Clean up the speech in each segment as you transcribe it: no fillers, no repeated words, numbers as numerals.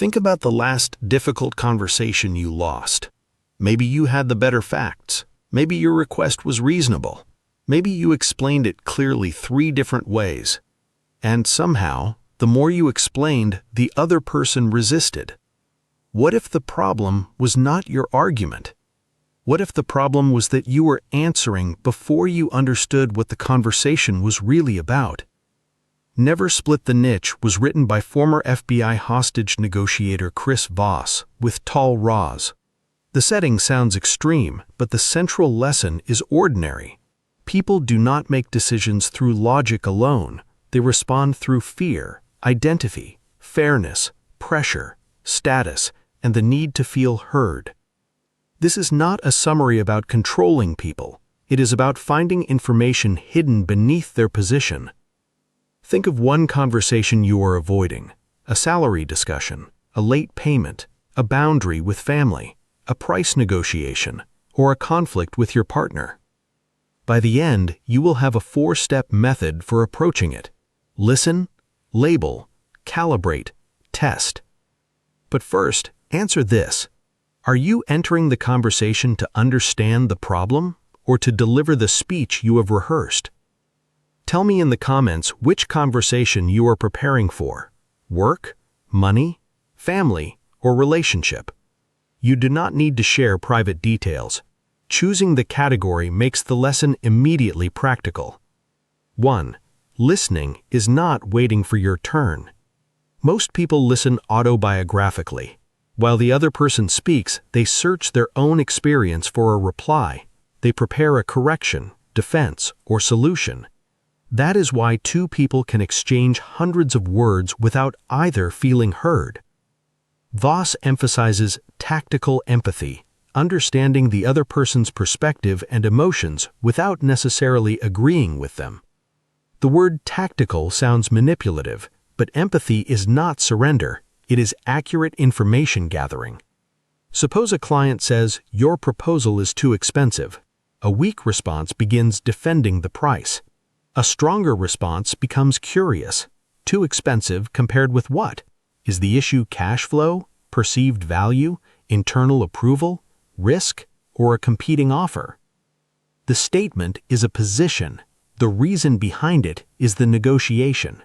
Think about the last difficult conversation you lost. Maybe you had the better facts. Maybe your request was reasonable. Maybe you explained it clearly 3 different ways. And somehow, the more you explained, the other person resisted. What if the problem was not your argument? What if the problem was that you were answering before you understood what the conversation was really about? Never Split the Niche was written by former FBI hostage negotiator Chris Voss with Tahl. The setting sounds extreme, but the central lesson is ordinary. People do not make decisions through logic alone. They respond through fear, identity, fairness, pressure, status, and the need to feel heard. This is not a summary about controlling people. It is about finding information hidden beneath their position. Think of one conversation you are avoiding: a salary discussion, a late payment, a boundary with family, a price negotiation, or a conflict with your partner. By the end, you will have a 4-step method for approaching it: listen, label, calibrate, test. But first, answer this. Are you entering the conversation to understand the problem or to deliver the speech you have rehearsed? Tell me in the comments which conversation you are preparing for: work, money, family, or relationship. You do not need to share private details. Choosing the category makes the lesson immediately practical. 1. Listening is not waiting for your turn. Most people listen autobiographically. While the other person speaks, they search their own experience for a reply. They prepare a correction, defense, or solution. That is why 2 people can exchange hundreds of words without either feeling heard. Voss emphasizes tactical empathy, understanding the other person's perspective and emotions without necessarily agreeing with them. The word tactical sounds manipulative, but empathy is not surrender. It is accurate information gathering. Suppose a client says, "Your proposal is too expensive." A weak response begins defending the price. A stronger response becomes curious. Too expensive compared with what? Is the issue cash flow, perceived value, internal approval, risk, or a competing offer? The statement is a position. The reason behind it is the negotiation.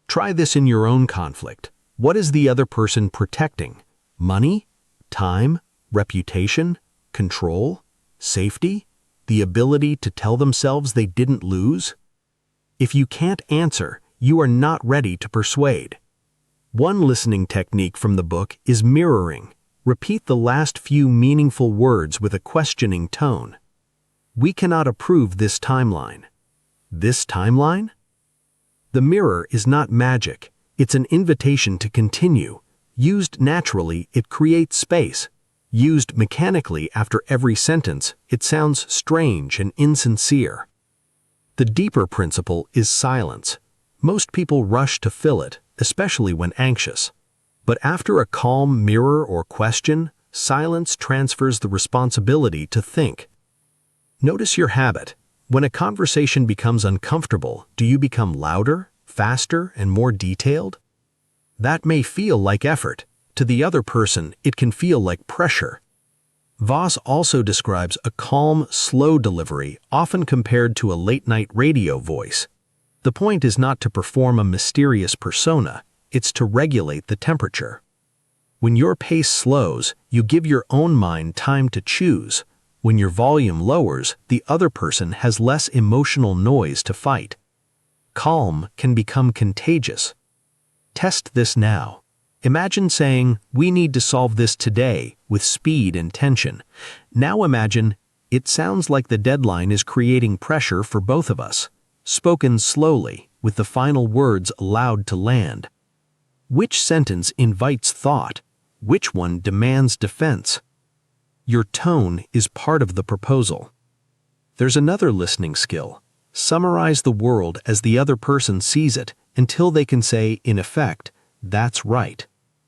Try this in your own conflict. What is the other person protecting? Money? Time? Reputation? Control? Safety? The ability to tell themselves they didn't lose? If you can't answer, you are not ready to persuade. One listening technique from the book is mirroring. Repeat the last few meaningful words with a questioning tone. "We cannot approve this timeline." This timeline? The mirror is not magic. It's an invitation to continue. Used naturally, it creates space. Used mechanically after every sentence, it sounds strange and insincere. The deeper principle is silence. Most people rush to fill it, especially when anxious. But after a calm mirror or question, silence transfers the responsibility to think. Notice your habit. When a conversation becomes uncomfortable, do you become louder, faster, and more detailed? That may feel like effort. To the other person, it can feel like pressure. Voss also describes a calm, slow delivery, often compared to a late-night radio voice. The point is not to perform a mysterious persona, it's to regulate the temperature. When your pace slows, you give your own mind time to choose. When your volume lowers, the other person has less emotional noise to fight. Calm can become contagious. Test this now. Imagine saying, "We need to solve this today," with speed and tension. Now imagine, "It sounds like the deadline is creating pressure for both of us," spoken slowly, with the final words allowed to land. Which sentence invites thought? Which one demands defense? Your tone is part of the proposal. There's another listening skill. Summarize the world as the other person sees it until they can say, in effect, "That's right."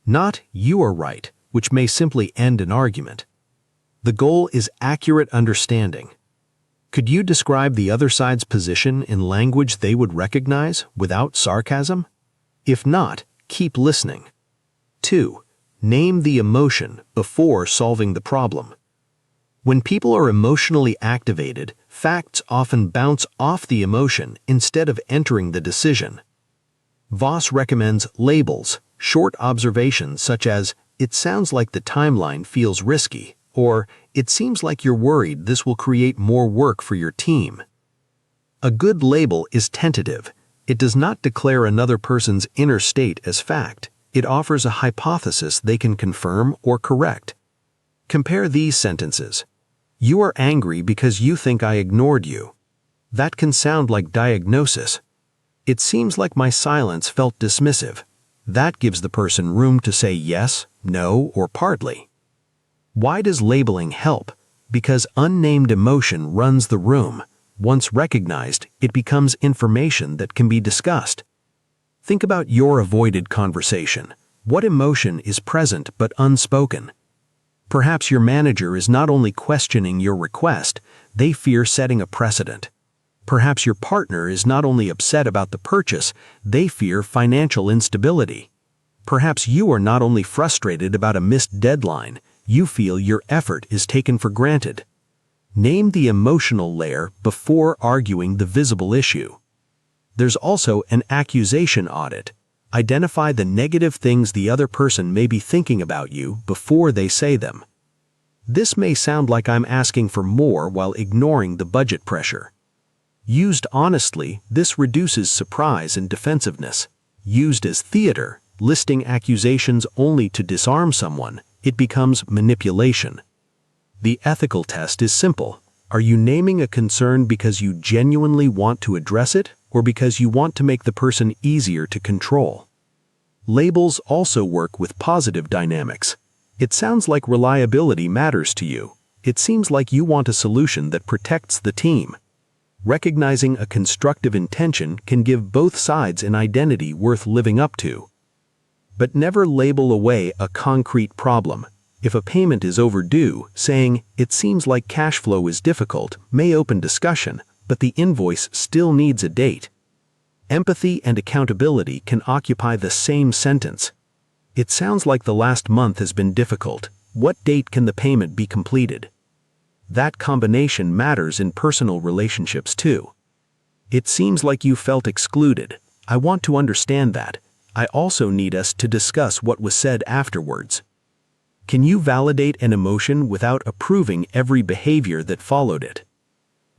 Not "you are right," which may simply end an argument. The goal is accurate understanding. Could you describe the other side's position in language they would recognize without sarcasm? If not, keep listening. 2. Name the emotion before solving the problem. When people are emotionally activated, facts often bounce off the emotion instead of entering the decision. Voss recommends labels, short observations such as, "It sounds like the timeline feels risky," or "It seems like you're worried this will create more work for your team." A good label is tentative. It does not declare another person's inner state as fact. It offers a hypothesis they can confirm or correct. Compare these sentences. "You are angry because you think I ignored you." That can sound like diagnosis. "It seems like my silence felt dismissive." That gives the person room to say yes, no, or partly. Why does labeling help? Because unnamed emotion runs the room. Once recognized, it becomes information that can be discussed. Think about your avoided conversation. What emotion is present but unspoken? Perhaps your manager is not only questioning your request, they fear setting a precedent. Perhaps your partner is not only upset about the purchase, they fear financial instability. Perhaps you are not only frustrated about a missed deadline, you feel your effort is taken for granted. Name the emotional layer before arguing the visible issue. There's also an accusation audit. Identify the negative things the other person may be thinking about you before they say them. This may sound like I'm asking for more while ignoring the budget pressure. Used honestly, this reduces surprise and defensiveness. Used as theater, listing accusations only to disarm someone, it becomes manipulation. The ethical test is simple. Are you naming a concern because you genuinely want to address it, or because you want to make the person easier to control? Labels also work with positive dynamics. It sounds like reliability matters to you. It seems like you want a solution that protects the team. Recognizing a constructive intention can give both sides an identity worth living up to. But never label away a concrete problem. If a payment is overdue, saying, "It seems like cash flow is difficult," may open discussion, but the invoice still needs a date. Empathy and accountability can occupy the same sentence. "It sounds like the last month has been difficult. What date can the payment be completed?" That combination matters in personal relationships too. "It seems like you felt excluded. I want to understand that. I also need us to discuss what was said afterwards." Can you validate an emotion without approving every behavior that followed it?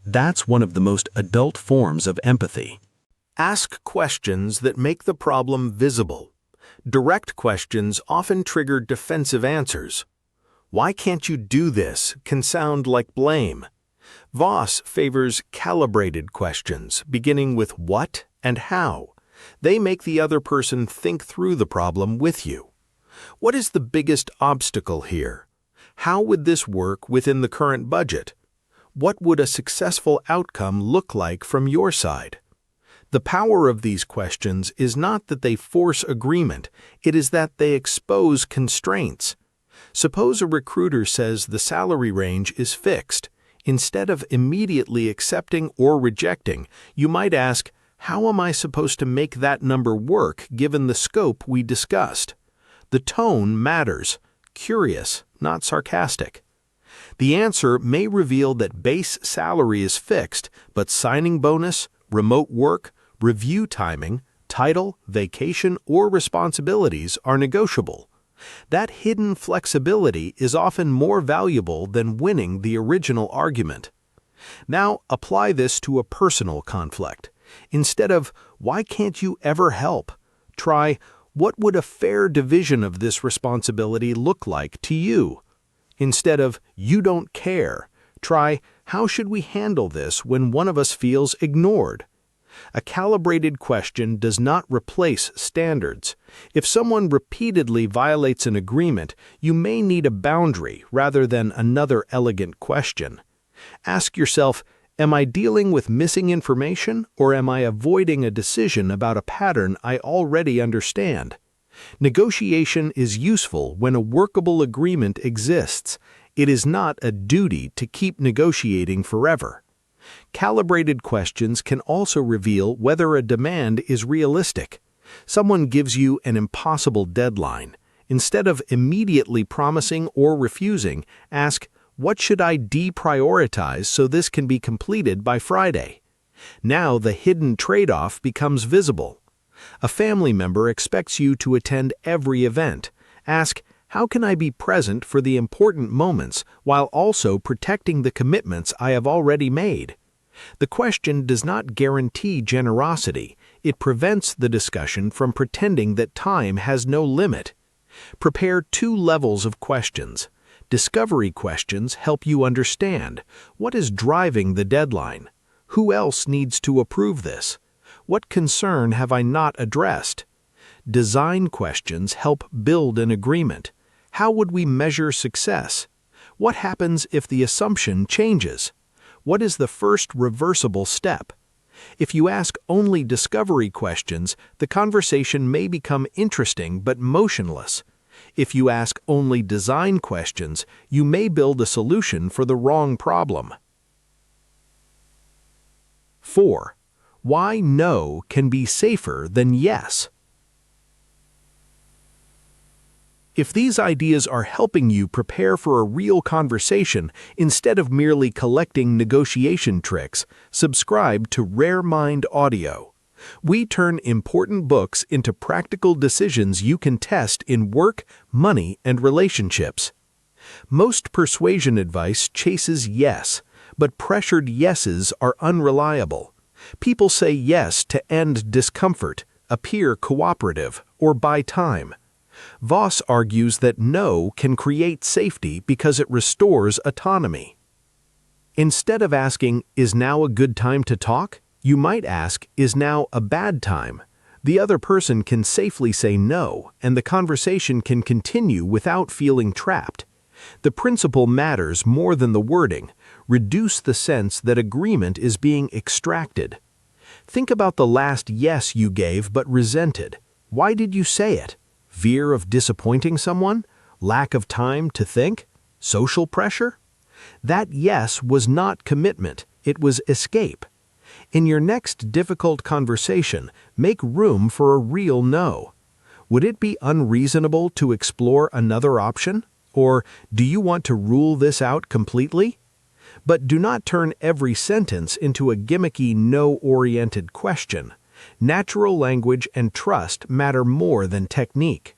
That's one of the most adult forms of empathy. Ask questions that make the problem visible. Direct questions often trigger defensive answers. "Why can't you do this?" can sound like blame. Voss favors calibrated questions, beginning with what and how. They make the other person think through the problem with you. What is the biggest obstacle here? How would this work within the current budget? What would a successful outcome look like from your side? The power of these questions is not that they force agreement, it is that they expose constraints. Suppose a recruiter says the salary range is fixed. Instead of immediately accepting or rejecting, you might ask, "How am I supposed to make that number work given the scope we discussed?" The tone matters, curious, not sarcastic. The answer may reveal that base salary is fixed, but signing bonus, remote work, review timing, title, vacation, or responsibilities are negotiable. That hidden flexibility is often more valuable than winning the original argument. Now apply this to a personal conflict. Instead of, "Why can't you ever help?" try, "What would a fair division of this responsibility look like to you?" Instead of, "You don't care," try, "How should we handle this when one of us feels ignored?" A calibrated question does not replace standards. If someone repeatedly violates an agreement, you may need a boundary rather than another elegant question. Ask yourself, am I dealing with missing information, or am I avoiding a decision about a pattern I already understand? Negotiation is useful when a workable agreement exists. It is not a duty to keep negotiating forever. Calibrated questions can also reveal whether a demand is realistic. Someone gives you an impossible deadline. Instead of immediately promising or refusing, ask, "What should I deprioritize so this can be completed by Friday?" Now the hidden trade-off becomes visible. A family member expects you to attend every event. Ask, "How can I be present for the important moments while also protecting the commitments I have already made?" The question does not guarantee generosity. It prevents the discussion from pretending that time has no limit. Prepare 2 levels of questions. Discovery questions help you understand what is driving the deadline. Who else needs to approve this? What concern have I not addressed? Design questions help build an agreement. How would we measure success? What happens if the assumption changes? What is the first reversible step? If you ask only discovery questions, the conversation may become interesting but motionless. If you ask only design questions, you may build a solution for the wrong problem. 4. Why no can be safer than yes. If these ideas are helping you prepare for a real conversation instead of merely collecting negotiation tricks, subscribe to Rare Mind Audio. We turn important books into practical decisions you can test in work, money, and relationships. Most persuasion advice chases yes, but pressured yeses are unreliable. People say yes to end discomfort, appear cooperative, or buy time. Voss argues that no can create safety because it restores autonomy. Instead of asking, "Is now a good time to talk?" you might ask, "Is now a bad time?" The other person can safely say no, and the conversation can continue without feeling trapped. The principle matters more than the wording. Reduce the sense that agreement is being extracted. Think about the last yes you gave but resented. Why did you say it? Fear of disappointing someone? Lack of time to think? Social pressure? That yes was not commitment, it was escape. In your next difficult conversation, make room for a real no. Would it be unreasonable to explore another option? Or do you want to rule this out completely? But do not turn every sentence into a gimmicky no-oriented question. Natural language and trust matter more than technique.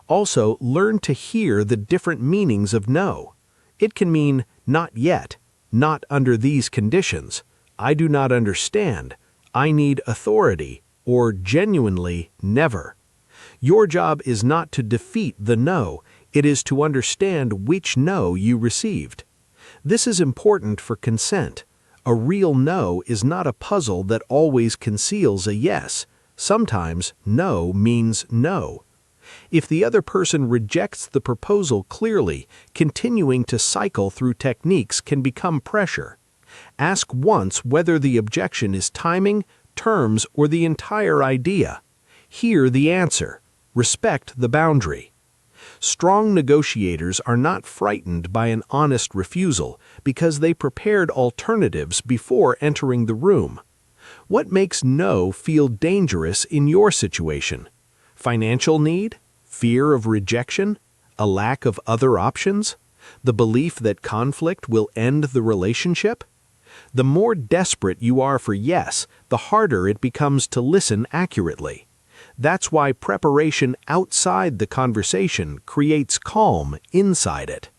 Also, learn to hear the different meanings of no. It can mean not yet, not under these conditions, I do not understand, I need authority, or genuinely never. Your job is not to defeat the no, it is to understand which no you received. This is important for consent. A real no is not a puzzle that always conceals a yes. Sometimes no means no. If the other person rejects the proposal clearly, continuing to cycle through techniques can become pressure. Ask once whether the objection is timing, terms, or the entire idea. Hear the answer. Respect the boundary. Strong negotiators are not frightened by an honest refusal because they prepared alternatives before entering the room. What makes no feel dangerous in your situation? Financial need? Fear of rejection? A lack of other options? The belief that conflict will end the relationship? The more desperate you are for yes, the harder it becomes to listen accurately. That's why preparation outside the conversation creates calm inside it.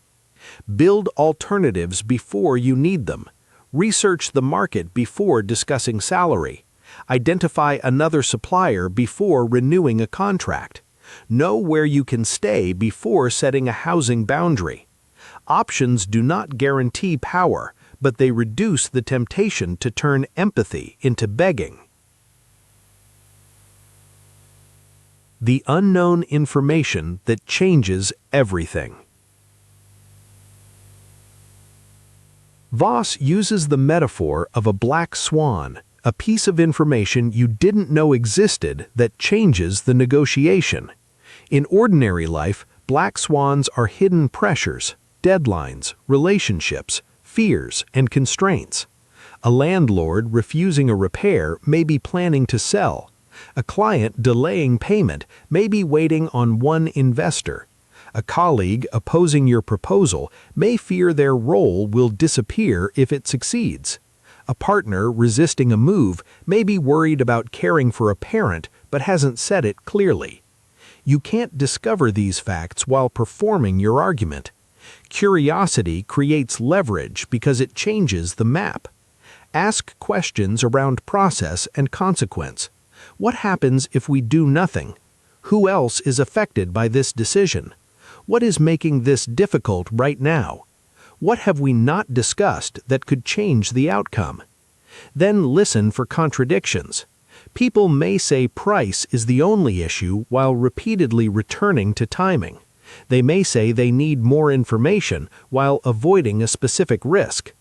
Build alternatives before you need them. Research the market before discussing salary. Identify another supplier before renewing a contract. Know where you can stay before setting a housing boundary. Options do not guarantee power, but they reduce the temptation to turn empathy into begging. The unknown information that changes everything. Voss uses the metaphor of a black swan, a piece of information you didn't know existed that changes the negotiation. In ordinary life, black swans are hidden pressures, deadlines, relationships, fears, and constraints. A landlord refusing a repair may be planning to sell. A client delaying payment may be waiting on one investor. A colleague opposing your proposal may fear their role will disappear if it succeeds. A partner resisting a move may be worried about caring for a parent but hasn't said it clearly. You can't discover these facts while performing your argument. Curiosity creates leverage because it changes the map. Ask questions around process and consequence. What happens if we do nothing? Who else is affected by this decision? What is making this difficult right now? What have we not discussed that could change the outcome? Then listen for contradictions. People may say price is the only issue while repeatedly returning to timing. They may say they need more information while avoiding a specific risk.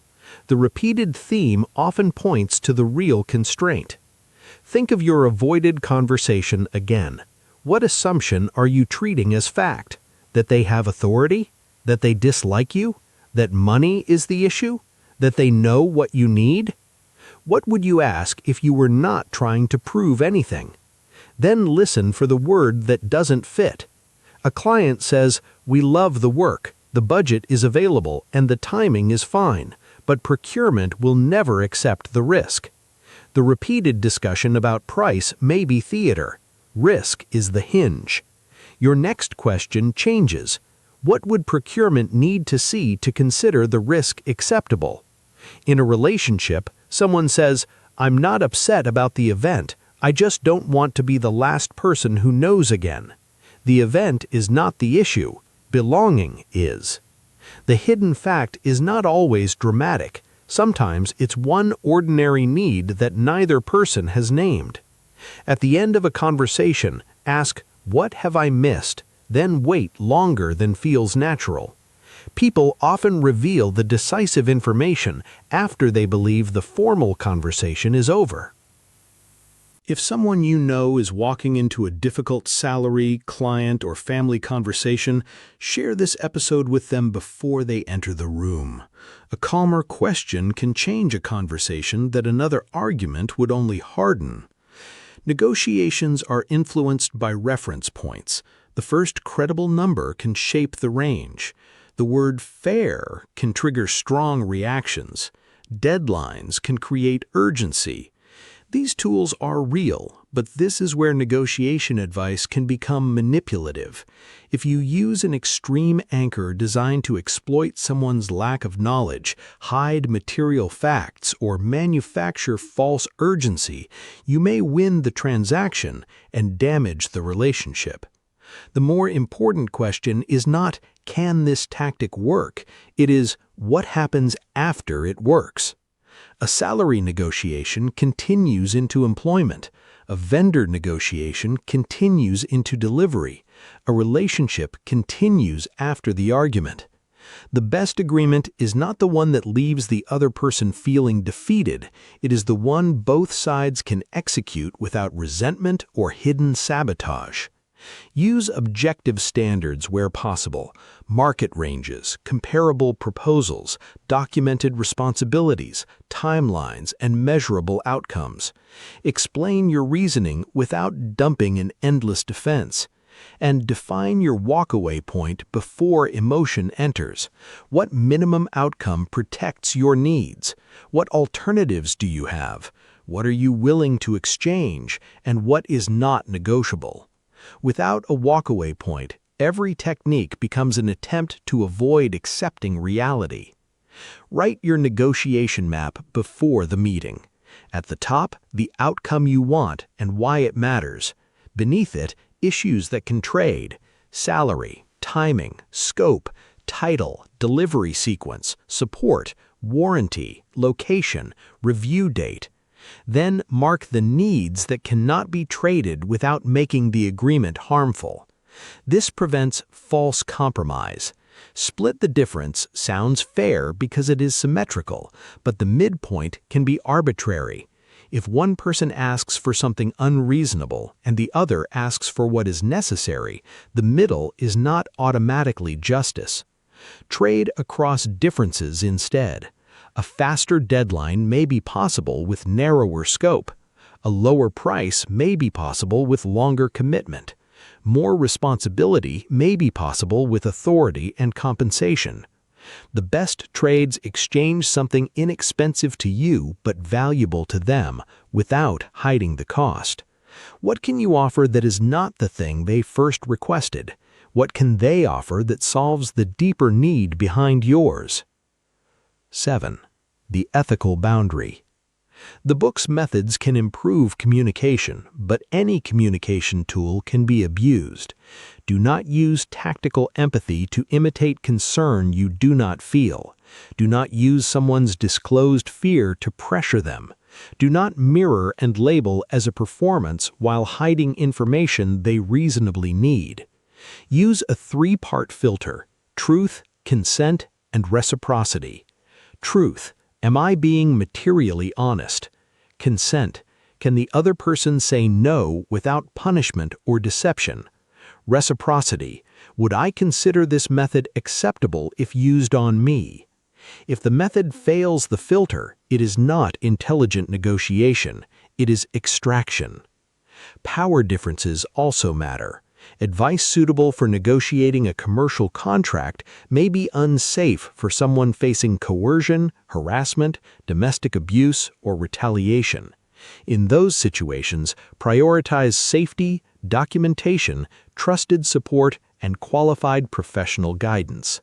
The repeated theme often points to the real constraint. Think of your avoided conversation again. What assumption are you treating as fact? That they have authority? That they dislike you? That money is the issue? That they know what you need? What would you ask if you were not trying to prove anything? Then listen for the word that doesn't fit. A client says, "We love the work, the budget is available, and the timing is fine, but procurement will never accept the risk." The repeated discussion about price may be theater. Risk is the hinge. Your next question changes. What would procurement need to see to consider the risk acceptable? In a relationship, someone says, "I'm not upset about the event, I just don't want to be the last person who knows again." The event is not the issue, belonging is. The hidden fact is not always dramatic. Sometimes it's one ordinary need that neither person has named. At the end of a conversation, ask, "What have I missed?" Then wait longer than feels natural. People often reveal the decisive information after they believe the formal conversation is over. If someone you know is walking into a difficult salary, client, or family conversation, share this episode with them before they enter the room. A calmer question can change a conversation that another argument would only harden. Negotiations are influenced by reference points. The first credible number can shape the range. The word fair can trigger strong reactions. Deadlines can create urgency. These tools are real, but this is where negotiation advice can become manipulative. If you use an extreme anchor designed to exploit someone's lack of knowledge, hide material facts, or manufacture false urgency, you may win the transaction and damage the relationship. The more important question is not, can this tactic work? It is, what happens after it works? A salary negotiation continues into employment. A vendor negotiation continues into delivery. A relationship continues after the argument. The best agreement is not the one that leaves the other person feeling defeated. It is the one both sides can execute without resentment or hidden sabotage. Use objective standards where possible, market ranges, comparable proposals, documented responsibilities, timelines, and measurable outcomes. Explain your reasoning without dumping an endless defense. And define your walkaway point before emotion enters. What minimum outcome protects your needs? What alternatives do you have? What are you willing to exchange? And what is not negotiable? Without a walkaway point, every technique becomes an attempt to avoid accepting reality. Write your negotiation map before the meeting. At the top, the outcome you want and why it matters. Beneath it, issues that can trade: salary, timing, scope, title, delivery sequence, support, warranty, location, review date. Then mark the needs that cannot be traded without making the agreement harmful. This prevents false compromise. Split the difference sounds fair because it is symmetrical, but the midpoint can be arbitrary. If one person asks for something unreasonable and the other asks for what is necessary, the middle is not automatically justice. Trade across differences instead. A faster deadline may be possible with narrower scope. A lower price may be possible with longer commitment. More responsibility may be possible with authority and compensation. The best trades exchange something inexpensive to you but valuable to them without hiding the cost. What can you offer that is not the thing they first requested? What can they offer that solves the deeper need behind yours? 7. The ethical boundary. The book's methods can improve communication, but any communication tool can be abused. Do not use tactical empathy to imitate concern you do not feel. Do not use someone's disclosed fear to pressure them. Do not mirror and label as a performance while hiding information they reasonably need. Use a 3-part filter: truth, consent, and reciprocity. Truth: am I being materially honest? Consent: can the other person say no without punishment or deception? Reciprocity: would I consider this method acceptable if used on me? If the method fails the filter, it is not intelligent negotiation, it is extraction. Power differences also matter. Advice suitable for negotiating a commercial contract may be unsafe for someone facing coercion, harassment, domestic abuse, or retaliation. In those situations, prioritize safety, documentation, trusted support, and qualified professional guidance.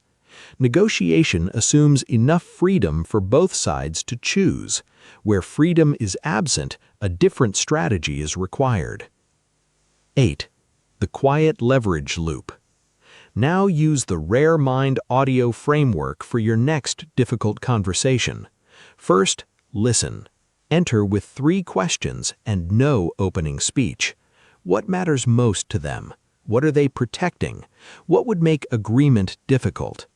Negotiation assumes enough freedom for both sides to choose. Where freedom is absent, a different strategy is required. 8. The quiet leverage loop. Now use the Rare Mind audio framework for your next difficult conversation. First, listen. Enter with 3 questions and no opening speech. What matters most to them? What are they protecting? What would make agreement difficult?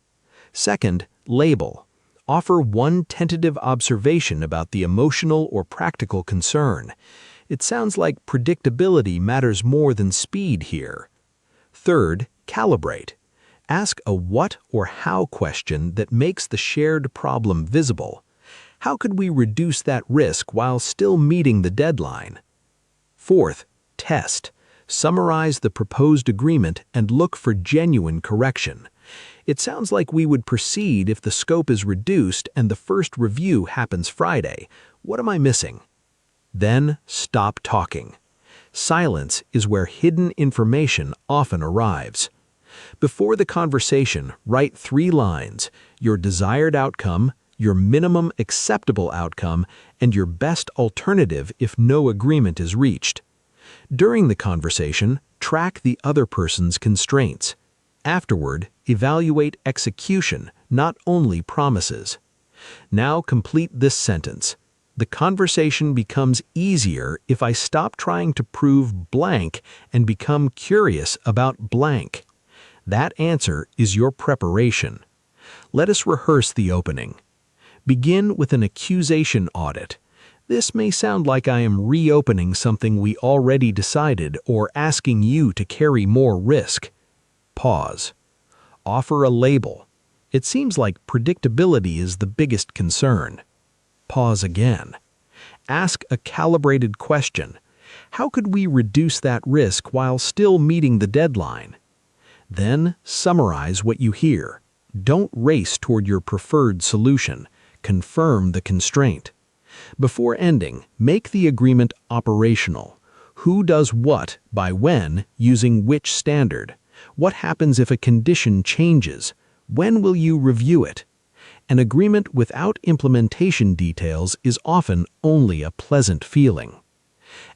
Second, label. Offer one tentative observation about the emotional or practical concern. It sounds like predictability matters more than speed here. Third, calibrate. Ask a what or how question that makes the shared problem visible. How could we reduce that risk while still meeting the deadline? Fourth, test. Summarize the proposed agreement and look for genuine correction. It sounds like we would proceed if the scope is reduced and the first review happens Friday. What am I missing? Then stop talking. Silence is where hidden information often arrives. Before the conversation, write 3 lines: your desired outcome, your minimum acceptable outcome, and your best alternative if no agreement is reached. During the conversation, track the other person's constraints. Afterward, evaluate execution, not only promises. Now complete this sentence. The conversation becomes easier if I stop trying to prove blank and become curious about blank. That answer is your preparation. Let us rehearse the opening. Begin with an accusation audit. This may sound like I am reopening something we already decided or asking you to carry more risk. Pause. Offer a label. It seems like predictability is the biggest concern. Pause again. Ask a calibrated question. How could we reduce that risk while still meeting the deadline? Then summarize what you hear. Don't race toward your preferred solution. Confirm the constraint. Before ending, make the agreement operational. Who does what, by when, using which standard? What happens if a condition changes? When will you review it? An agreement without implementation details is often only a pleasant feeling.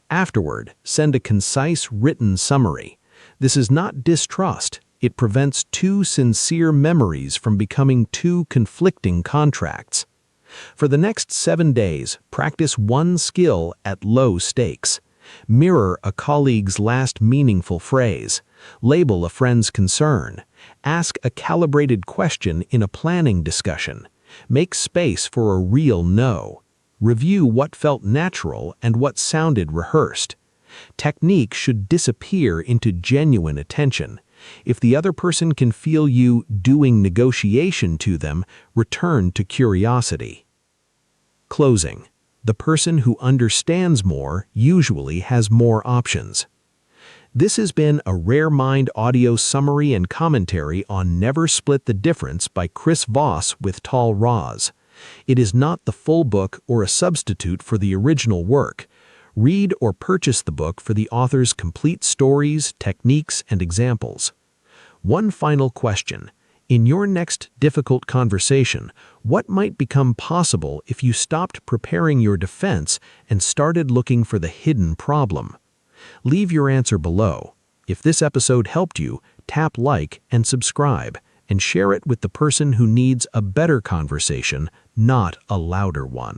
Afterward, send a concise written summary. This is not distrust. It prevents 2 sincere memories from becoming 2 conflicting contracts. For the next 7 days, practice one skill at low stakes. Mirror a colleague's last meaningful phrase. Label a friend's concern. Ask a calibrated question in a planning discussion. Make space for a real no. Review what felt natural and what sounded rehearsed. Technique should disappear into genuine attention. If the other person can feel you doing negotiation to them, return to curiosity. Closing. The person who understands more usually has more options. This has been a Rare Mind audio summary and commentary on Never Split the Difference by Chris Voss with Tahl. It is not the full book or a substitute for the original work. Read or purchase the book for the author's complete stories, techniques, and examples. One final question. In your next difficult conversation, what might become possible if you stopped preparing your defense and started looking for the hidden problem? Leave your answer below. If this episode helped you, tap like and subscribe, and share it with the person who needs a better conversation, not a louder one.